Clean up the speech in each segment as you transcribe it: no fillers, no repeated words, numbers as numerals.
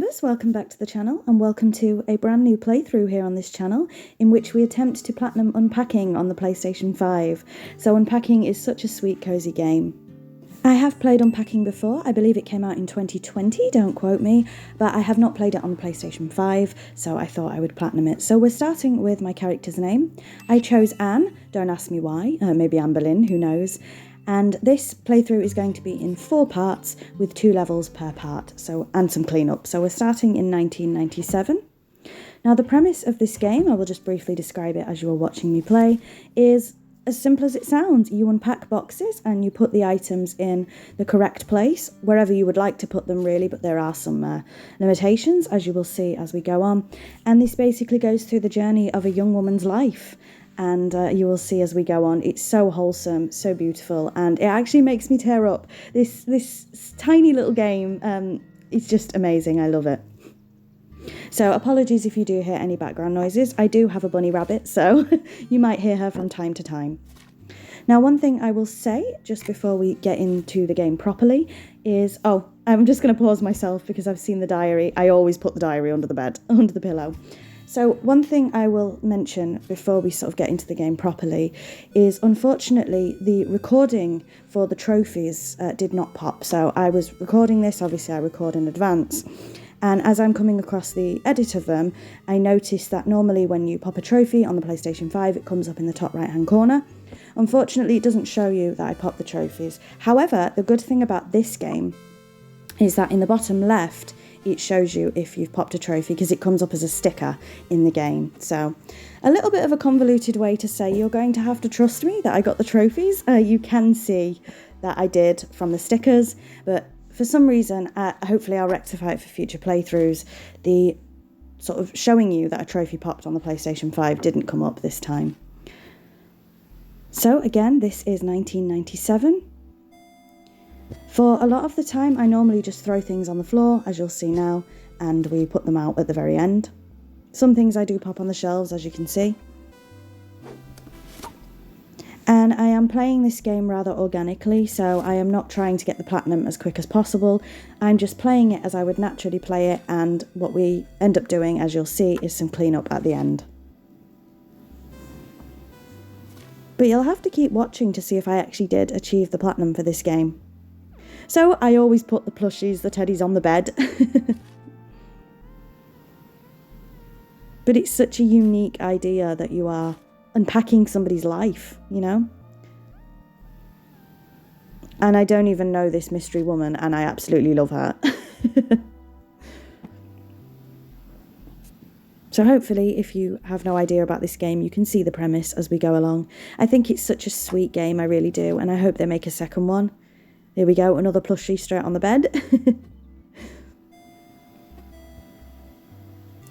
EMbers, welcome back to the channel and welcome to a brand new playthrough here on this channel in which we attempt to platinum Unpacking on the PlayStation 5. So Unpacking is such a sweet cozy game. I have played Unpacking before, I believe it came out in 2020, don't quote me, but I have not played it on the PlayStation 5, so I thought I would platinum it. So we're starting with my character's name. I chose Anne, don't ask me why, maybe Anne Boleyn, who knows. And this playthrough is going to be in 4 parts with 2 levels per part, and some cleanup. So we're starting in 1997. Now the premise of this game, I will just briefly describe it as you are watching me play, is as simple as it sounds. You unpack boxes and you put the items in the correct place, wherever you would like to put them really, but there are some limitations, as you will see as we go on. And this basically goes through the journey of a young woman's life. And you will see as we go on, it's so wholesome, so beautiful, and it actually makes me tear up. This tiny little game, it's just amazing, I love it. So apologies if you do hear any background noises. I do have a bunny rabbit, so you might hear her from time to time. Now, one thing I will say, just before we get into the game properly, is, I'm just going to pause myself because I've seen the diary. I always put the diary under the bed, under the pillow. So one thing I will mention before we sort of get into the game properly is, unfortunately, the recording for the trophies did not pop. So I was recording this, obviously I record in advance. And as I'm coming across the edit of them, I noticed that normally when you pop a trophy on the PlayStation 5, it comes up in the top right-hand corner. Unfortunately, it doesn't show you that I popped the trophies. However, the good thing about this game is that in the bottom left, it shows you if you've popped a trophy because it comes up as a sticker in the game. So a little bit of a convoluted way to say you're going to have to trust me that I got the trophies. You can see that I did from the stickers, but for some reason, hopefully I'll rectify it for future playthroughs, the sort of showing you that a trophy popped on the PlayStation 5 didn't come up this time. So again, this is 1997. For a lot of the time, I normally just throw things on the floor, as you'll see now, and we put them out at the very end. Some things I do pop on the shelves, as you can see. And I am playing this game rather organically, so I am not trying to get the platinum as quick as possible. I'm just playing it as I would naturally play it, and what we end up doing, as you'll see, is some cleanup at the end. But you'll have to keep watching to see if I actually did achieve the platinum for this game. So I always put the plushies, the teddies on the bed. But it's such a unique idea that you are unpacking somebody's life, you know? And I don't even know this mystery woman, and I absolutely love her. So hopefully, if you have no idea about this game, you can see the premise as we go along. I think it's such a sweet game, I really do, and I hope they make a second one. Here we go, another plushie straight on the bed.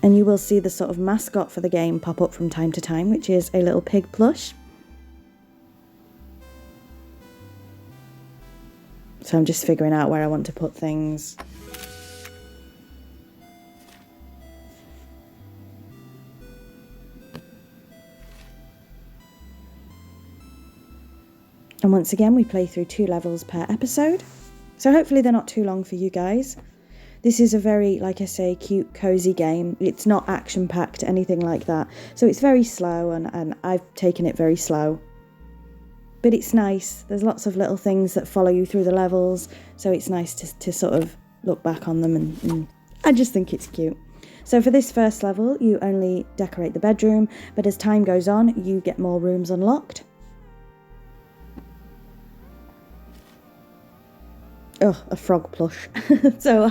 And you will see the sort of mascot for the game pop up from time to time, which is a little pig plush. So I'm just figuring out where I want to put things. And once again, we play through 2 levels per episode. So hopefully they're not too long for you guys. This is a very, like I say, cute, cozy game. It's not action-packed, anything like that. So it's very slow, and I've taken it very slow. But it's nice. There's lots of little things that follow you through the levels. So it's nice to sort of look back on them, and I just think it's cute. So for this first level, you only decorate the bedroom, but as time goes on, you get more rooms unlocked. Oh, a frog plush. So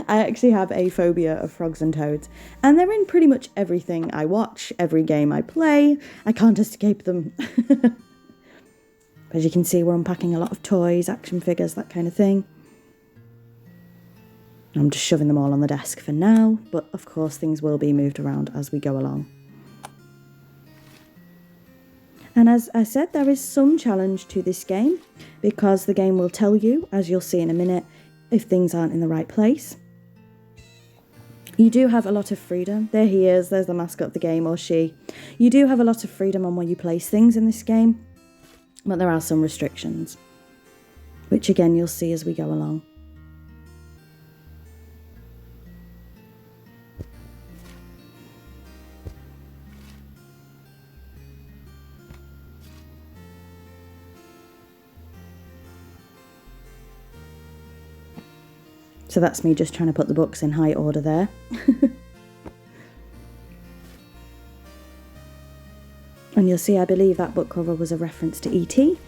I actually have a phobia of frogs and toads, and they're in pretty much everything I watch, every game I play. I can't escape them. As you can see, we're unpacking a lot of toys, action figures, that kind of thing. I'm just shoving them all on the desk for now, but of course things will be moved around as we go along. And as I said, there is some challenge to this game, because the game will tell you, as you'll see in a minute, if things aren't in the right place. You do have a lot of freedom. There he is, there's the mascot of the game, or she. You do have a lot of freedom on where you place things in this game, but there are some restrictions, which again you'll see as we go along. So that's me just trying to put the books in high order there. And you'll see, I believe that book cover was a reference to E.T.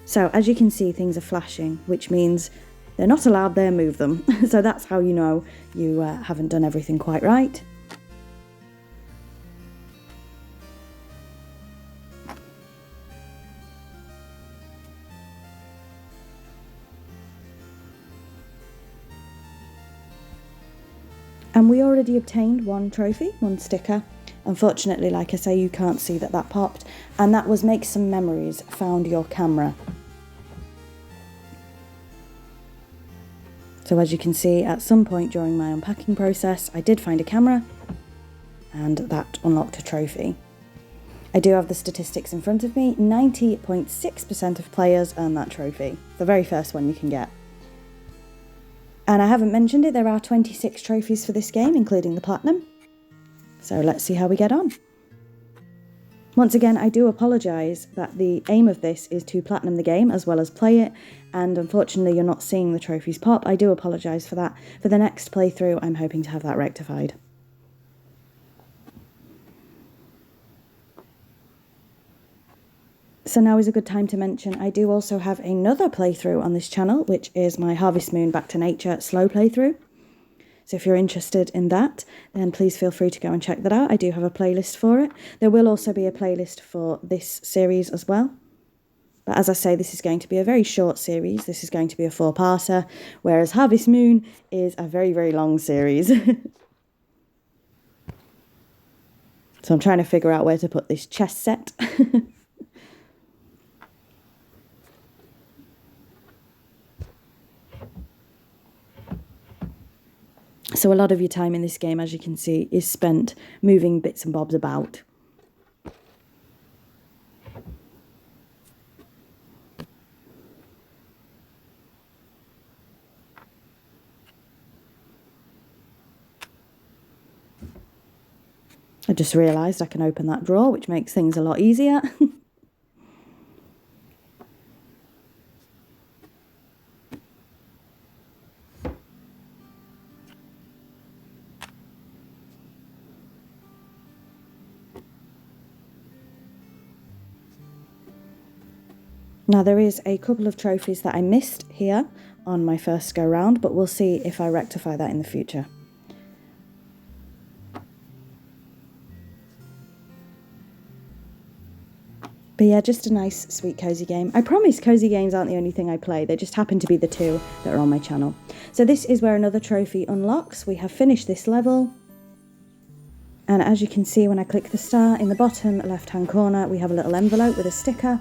So as you can see, things are flashing, which means they're not allowed there, move them. So that's how you know you haven't done everything quite right. And we already obtained one trophy, one sticker. Unfortunately, like I say, you can't see that popped. And that was Make Some Memories, Found Your Camera. So as you can see, at some point during my unpacking process, I did find a camera, and that unlocked a trophy. I do have the statistics in front of me. 90.6% of players earn that trophy. The very first one you can get. And I haven't mentioned it, there are 26 trophies for this game, including the platinum. So let's see how we get on. Once again, I do apologise that the aim of this is to platinum the game as well as play it, and unfortunately you're not seeing the trophies pop. I do apologise for that. For the next playthrough, I'm hoping to have that rectified. So now is a good time to mention I do also have another playthrough on this channel, which is my Harvest Moon Back to Nature slow playthrough. So if you're interested in that, then please feel free to go and check that out. I do have a playlist for it. There will also be a playlist for this series as well. But as I say, this is going to be a very short series. This is going to be a 4-parter, whereas Harvest Moon is a very, very long series. So I'm trying to figure out where to put this chess set. So a lot of your time in this game, as you can see, is spent moving bits and bobs about. I just realised I can open that drawer, which makes things a lot easier. Now there is a couple of trophies that I missed here on my first go round, but we'll see if I rectify that in the future. But yeah, just a nice, sweet, cosy game. I promise cosy games aren't the only thing I play. They just happen to be the two that are on my channel. So this is where another trophy unlocks. We have finished this level. And as you can see, when I click the star in the bottom left-hand corner, we have a little envelope with a sticker.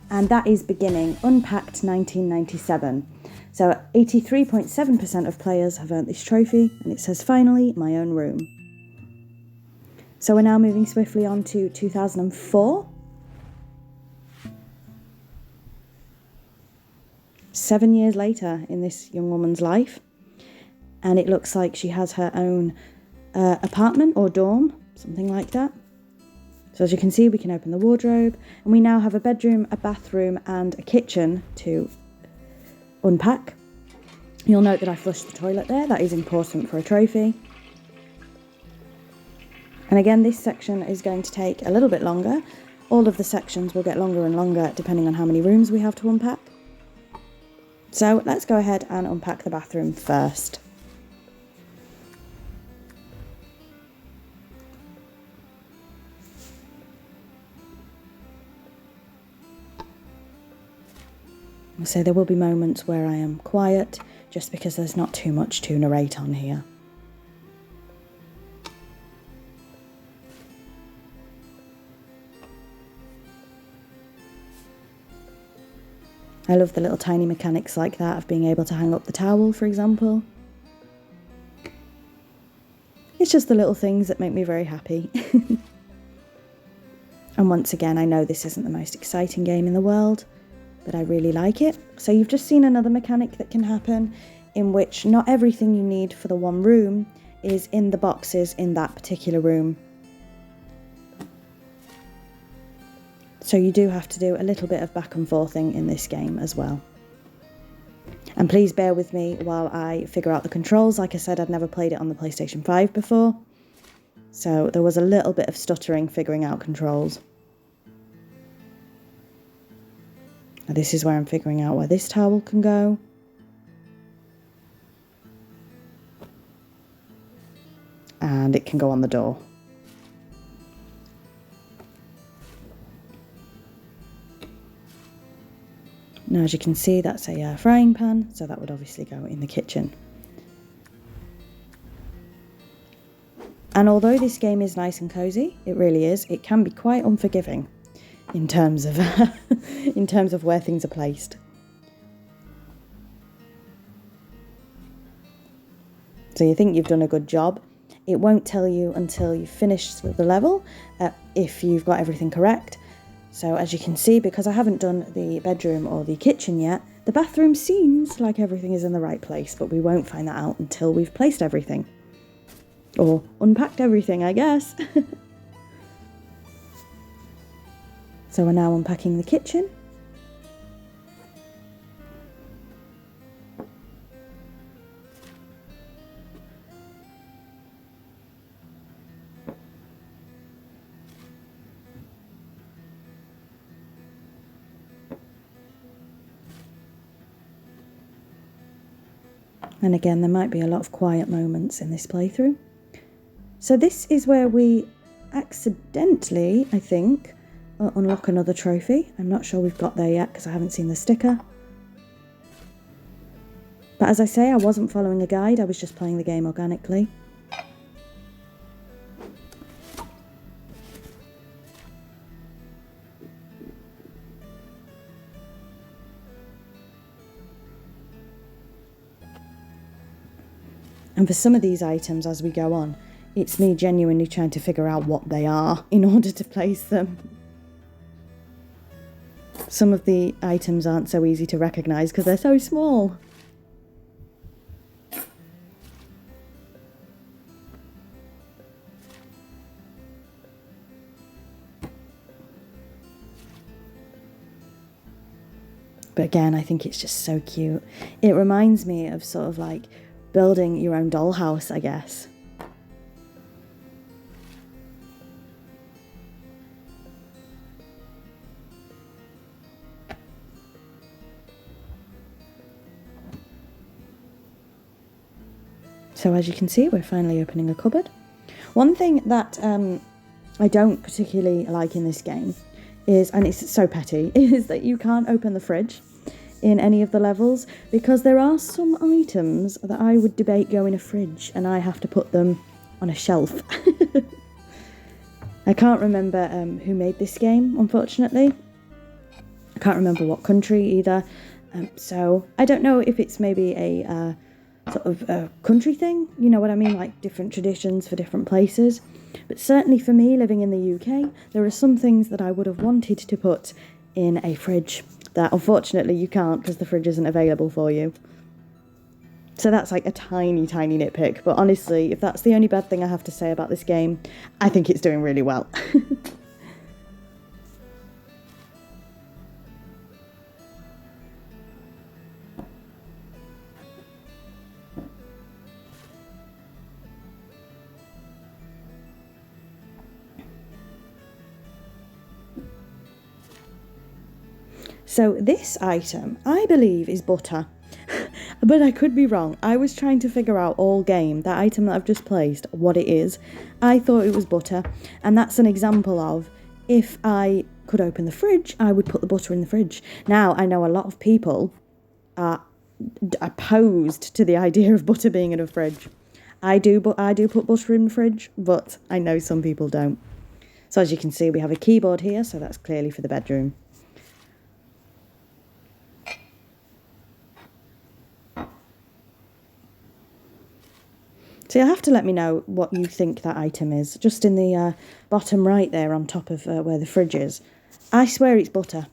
And that is beginning Unpacked 1997. So 83.7% of players have earned this trophy, and it says, finally, my own room. So we're now moving swiftly on to 2004. 7 years later in this young woman's life. And it looks like she has her own apartment or dorm, something like that. So as you can see, we can open the wardrobe, and we now have a bedroom, a bathroom, and a kitchen to unpack. You'll note that I flushed the toilet there. That is important for a trophy. And again, this section is going to take a little bit longer. All of the sections will get longer and longer depending on how many rooms we have to unpack. So let's go ahead and unpack the bathroom first. So there will be moments where I am quiet, just because there's not too much to narrate on here. I love the little tiny mechanics like that of being able to hang up the towel, for example. It's just the little things that make me very happy. And once again, I know this isn't the most exciting game in the world, but I really like it. So you've just seen another mechanic that can happen, in which not everything you need for the one room is in the boxes in that particular room. So you do have to do a little bit of back and forthing in this game as well. And please bear with me while I figure out the controls. Like I said, I'd never played it on the PlayStation 5 before, so there was a little bit of stuttering figuring out controls. Now this is where I'm figuring out where this towel can go. And it can go on the door. Now, as you can see, that's a frying pan, so that would obviously go in the kitchen. And although this game is nice and cozy, it really is, it can be quite unforgiving in terms of in terms of where things are placed. So you think you've done a good job. It won't tell you until you've finished the level if you've got everything correct. So as you can see, because I haven't done the bedroom or the kitchen yet, the bathroom seems like everything is in the right place, but we won't find that out until we've placed everything. Or unpacked everything, I guess. So we're now unpacking the kitchen. And again, there might be a lot of quiet moments in this playthrough. So this is where we accidentally, I think, unlock another trophy. I'm not sure we've got there yet because I haven't seen the sticker. But as I say, I wasn't following a guide, I was just playing the game organically. And for some of these items as we go on, it's me genuinely trying to figure out what they are in order to place them. Some of the items aren't so easy to recognise because they're so small. But again, I think it's just so cute. It reminds me of sort of like building your own dollhouse, I guess. So as you can see, we're finally opening a cupboard. One thing that I don't particularly like in this game is, and it's so petty, is that you can't open the fridge in any of the levels, because there are some items that I would debate go in a fridge and I have to put them on a shelf. I can't remember who made this game, unfortunately. I can't remember what country either. So I don't know if it's maybe a sort of a country thing, you know what I mean, like different traditions for different places. But certainly for me, living in the UK, there are some things that I would have wanted to put in a fridge that unfortunately you can't because the fridge isn't available for you. So that's like a tiny, tiny nitpick. But honestly, if that's the only bad thing I have to say about this game, I think it's doing really well. So this item, I believe, is butter. But I could be wrong. I was trying to figure out all game, that item that I've just placed, what it is. I thought it was butter. And that's an example of, if I could open the fridge, I would put the butter in the fridge. Now, I know a lot of people are opposed to the idea of butter being in a fridge. I do put butter in the fridge, but I know some people don't. So as you can see, we have a keyboard here, so that's clearly for the bedroom. So you'll have to let me know what you think that item is. Just in the bottom right there on top of where the fridge is. I swear it's butter.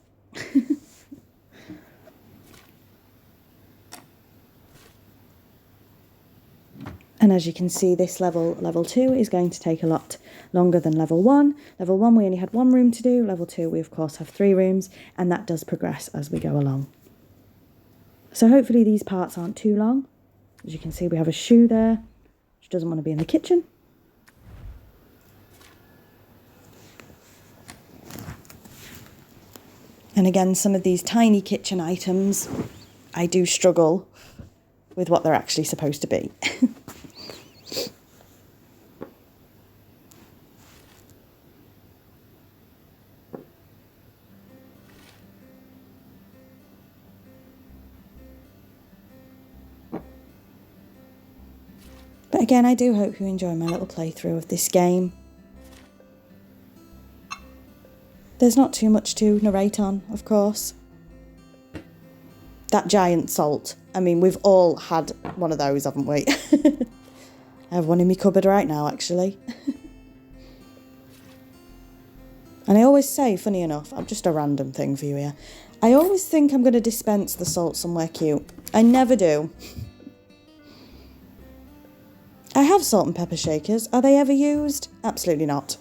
And as you can see, this level 2, is going to take a lot longer than level 1. Level 1, we only had 1 room to do. Level 2, we of course have 3 rooms, and that does progress as we go along. So hopefully these parts aren't too long. As you can see, we have a shoe there, which doesn't want to be in the kitchen. And again, some of these tiny kitchen items, I do struggle with what they're actually supposed to be. But again, I do hope you enjoy my little playthrough of this game. There's not too much to narrate on, of course. That giant salt. I mean, we've all had one of those, haven't we? I have one in my cupboard right now, actually. And I always say, funny enough, I'm just a random thing for you here. I always think I'm going to dispense the salt somewhere cute. I never do. I have salt and pepper shakers. Are they ever used? Absolutely not.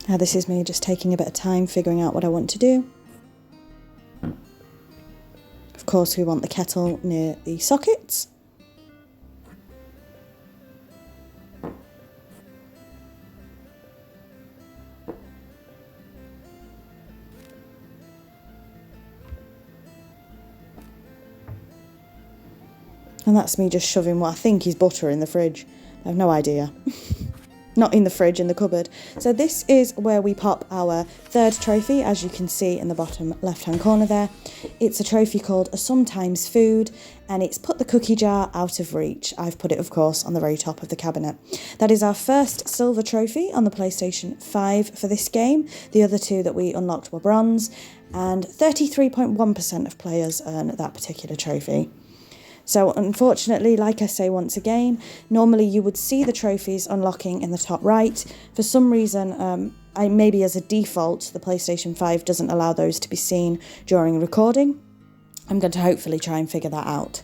Now this is me just taking a bit of time figuring out what I want to do. Of course, we want the kettle near the sockets. And that's me just shoving what I think is butter in the fridge. I have no idea. Not in the fridge, in the cupboard. So this is where we pop our third trophy, as you can see in the bottom left-hand corner there. It's a trophy called a Sometimes Food, and it's put the cookie jar out of reach. I've put it, of course, on the very top of the cabinet. That is our first silver trophy on the PlayStation 5 for this game. The other two that we unlocked were bronze, and 33.1% of players earn that particular trophy. So unfortunately, like I say once again, normally you would see the trophies unlocking in the top right. For some reason, maybe as a default, the PlayStation 5 doesn't allow those to be seen during recording. I'm going to hopefully try and figure that out.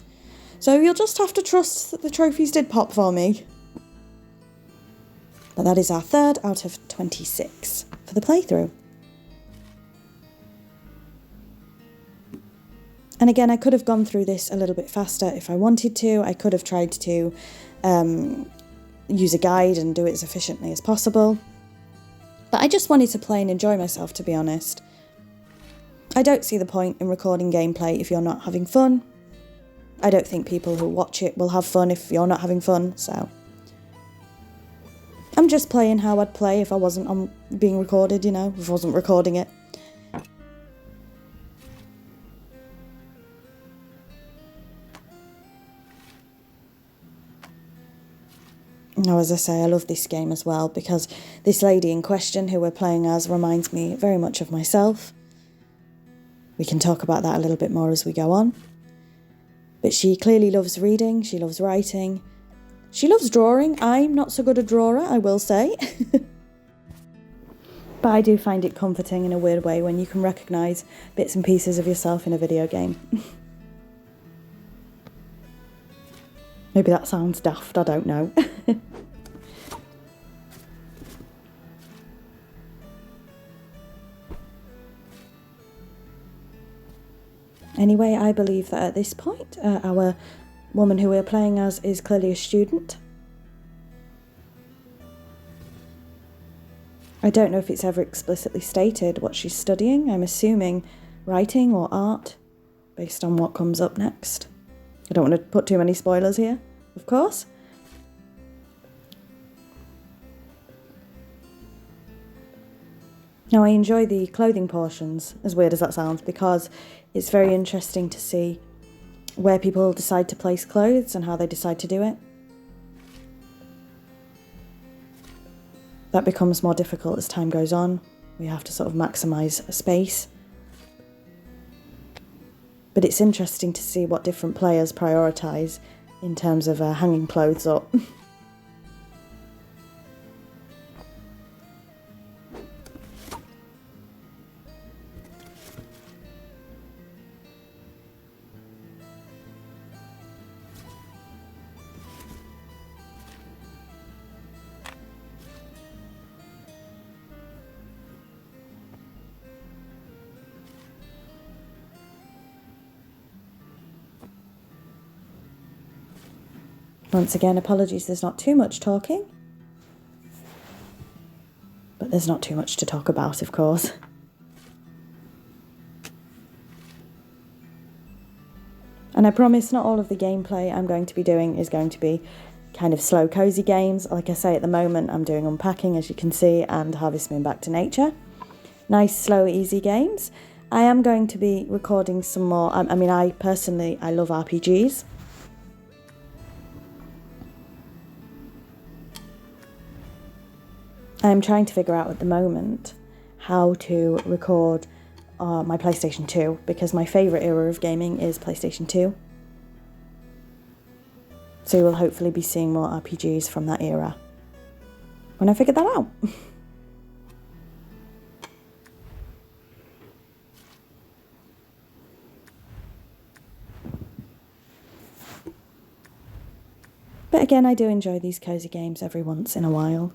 So you'll just have to trust that the trophies did pop for me. But that is our third out of 26 for the playthrough. And again, I could have gone through this a little bit faster if I wanted to. I could have tried to use a guide and do it as efficiently as possible. But I just wanted to play and enjoy myself, to be honest. I don't see the point in recording gameplay if you're not having fun. I don't think people who watch it will have fun if you're not having fun, so... I'm just playing how I'd play if I wasn't being recorded, you know, if I wasn't recording it. Now, as I say, I love this game as well because this lady in question who we're playing as reminds me very much of myself. We can talk about that a little bit more as we go on. But she clearly loves reading, she loves writing, she loves drawing. I'm not so good a drawer, I will say. But I do find it comforting in a weird way when you can recognise bits and pieces of yourself in a video game. Maybe that sounds daft, I don't know. Anyway, I believe that at this point, our woman who we're playing as is clearly a student. I don't know if it's ever explicitly stated what she's studying. I'm assuming writing or art, based on what comes up next. I don't want to put too many spoilers here, of course. Now, I enjoy the clothing portions, as weird as that sounds, because it's very interesting to see where people decide to place clothes and how they decide to do it. That becomes more difficult as time goes on. We have to sort of maximise space. But it's interesting to see what different players prioritise in terms of hanging clothes up. Once again, apologies, there's not too much talking. But there's not too much to talk about, of course. And I promise not all of the gameplay I'm going to be doing is going to be kind of slow, cozy games. Like I say, at the moment, I'm doing Unpacking, as you can see, and Harvest Moon Back to Nature. Nice, slow, easy games. I am going to be recording some more. I mean, I personally love RPGs. I'm trying to figure out at the moment how to record my PlayStation 2, because my favourite era of gaming is PlayStation 2. So you will hopefully be seeing more RPGs from that era when I figure that out. But again, I do enjoy these cozy games every once in a while.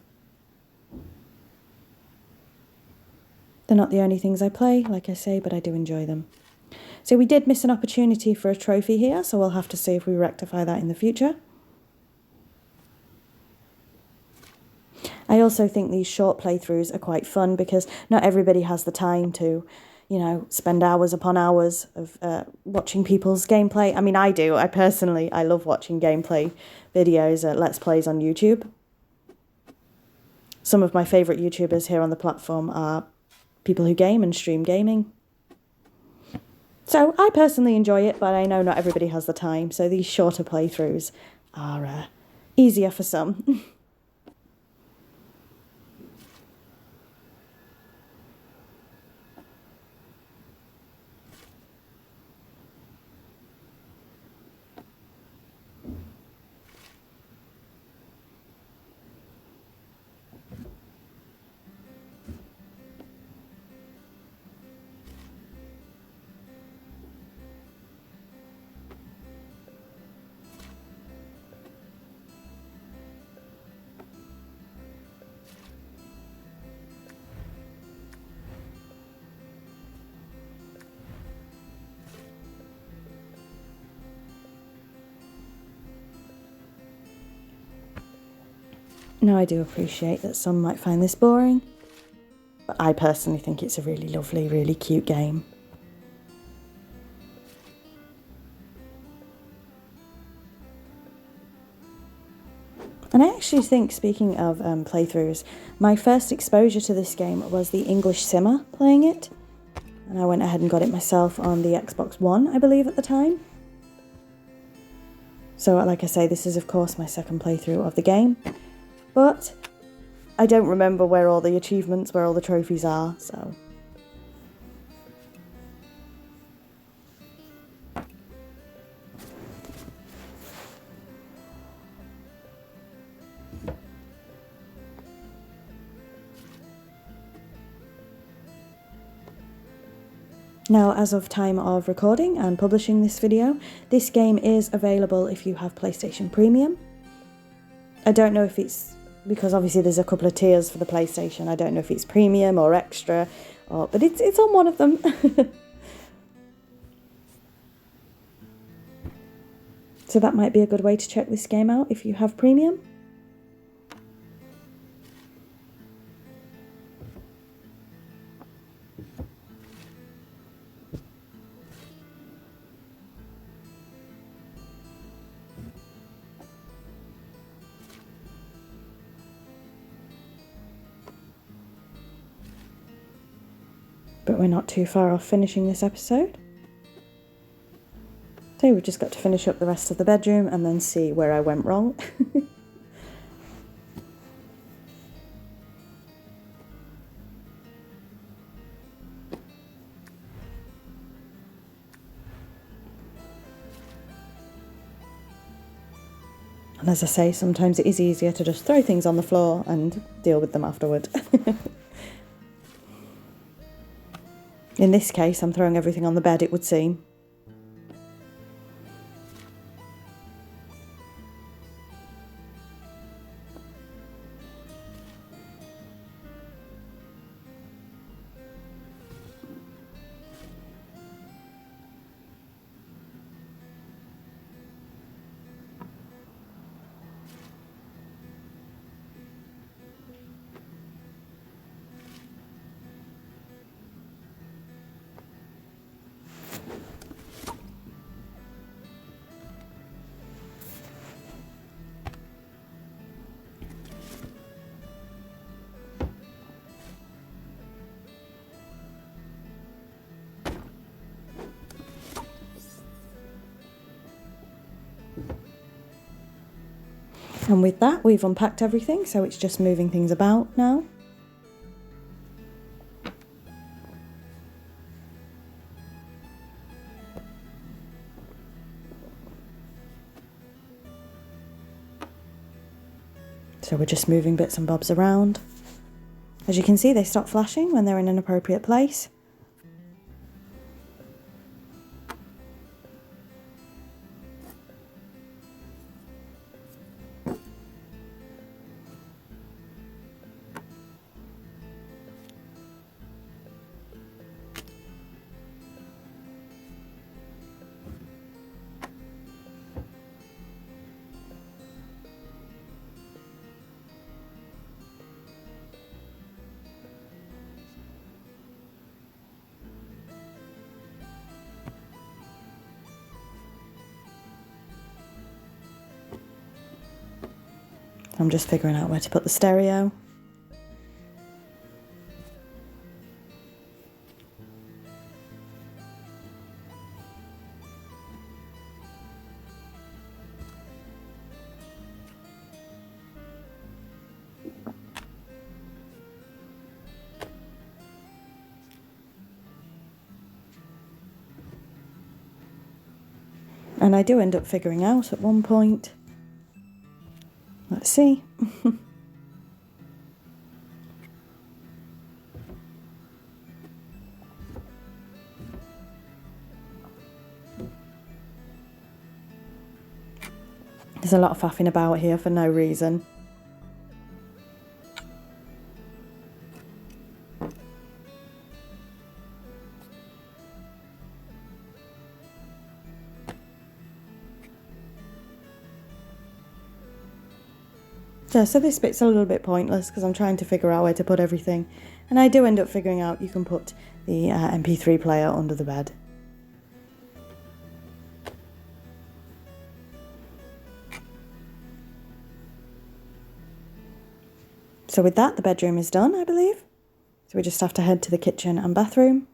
They're not the only things I play, like I say, but I do enjoy them. So we did miss an opportunity for a trophy here, so we'll have to see if we rectify that in the future. I also think these short playthroughs are quite fun because not everybody has the time to, you know, spend hours upon hours of watching people's gameplay. I mean, I do. I love watching gameplay videos, Let's Plays on YouTube. Some of my favourite YouTubers here on the platform are people who game and stream gaming. So I personally enjoy it, but I know not everybody has the time, so these shorter playthroughs are easier for some. Now, I do appreciate that some might find this boring, but I personally think it's a really lovely, really cute game. And I actually think, speaking of playthroughs, my first exposure to this game was the English Simmer playing it. And I went ahead and got it myself on the Xbox One, I believe, at the time. So, like I say, this is, of course, my second playthrough of the game. But I don't remember where all the achievements, where all the trophies are, so... Now, as of time of recording and publishing this video, this game is available if you have PlayStation Premium. I don't know if it's, because obviously there's a couple of tiers for the PlayStation, I don't know if it's Premium or Extra, but it's on one of them. So that might be a good way to check this game out if you have Premium. But we're not too far off finishing this episode. So we've just got to finish up the rest of the bedroom and then see where I went wrong. And as I say, sometimes it is easier to just throw things on the floor and deal with them afterward. In this case, I'm throwing everything on the bed, it would seem. And with that, we've unpacked everything, so it's just moving things about now. So we're just moving bits and bobs around. As you can see, they stop flashing when they're in an appropriate place. I'm just figuring out where to put the stereo. And I do end up figuring out at one point. Let's see. There's a lot of faffing about here for no reason. Yeah, so this bit's a little bit pointless because I'm trying to figure out where to put everything. And I do end up figuring out you can put the MP3 player under the bed. So with that, the bedroom is done, I believe. So we just have to head to the kitchen and bathroom.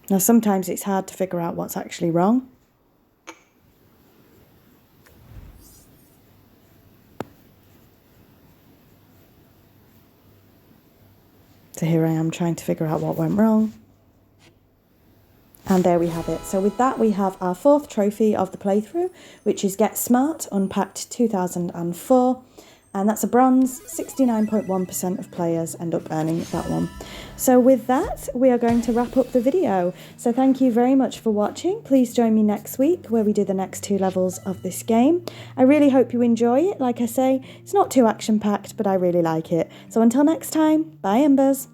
Now sometimes it's hard to figure out what's actually wrong. So here I am trying to figure out what went wrong. And there we have it. So with that, we have our fourth trophy of the playthrough, which is Get Smart, Unpacked 2004. And that's a bronze. 69.1% of players end up earning that one. So with that, we are going to wrap up the video. So thank you very much for watching. Please join me next week where we do the next 2 levels of this game. I really hope you enjoy it. Like I say, it's not too action-packed, but I really like it. So until next time, bye Embers.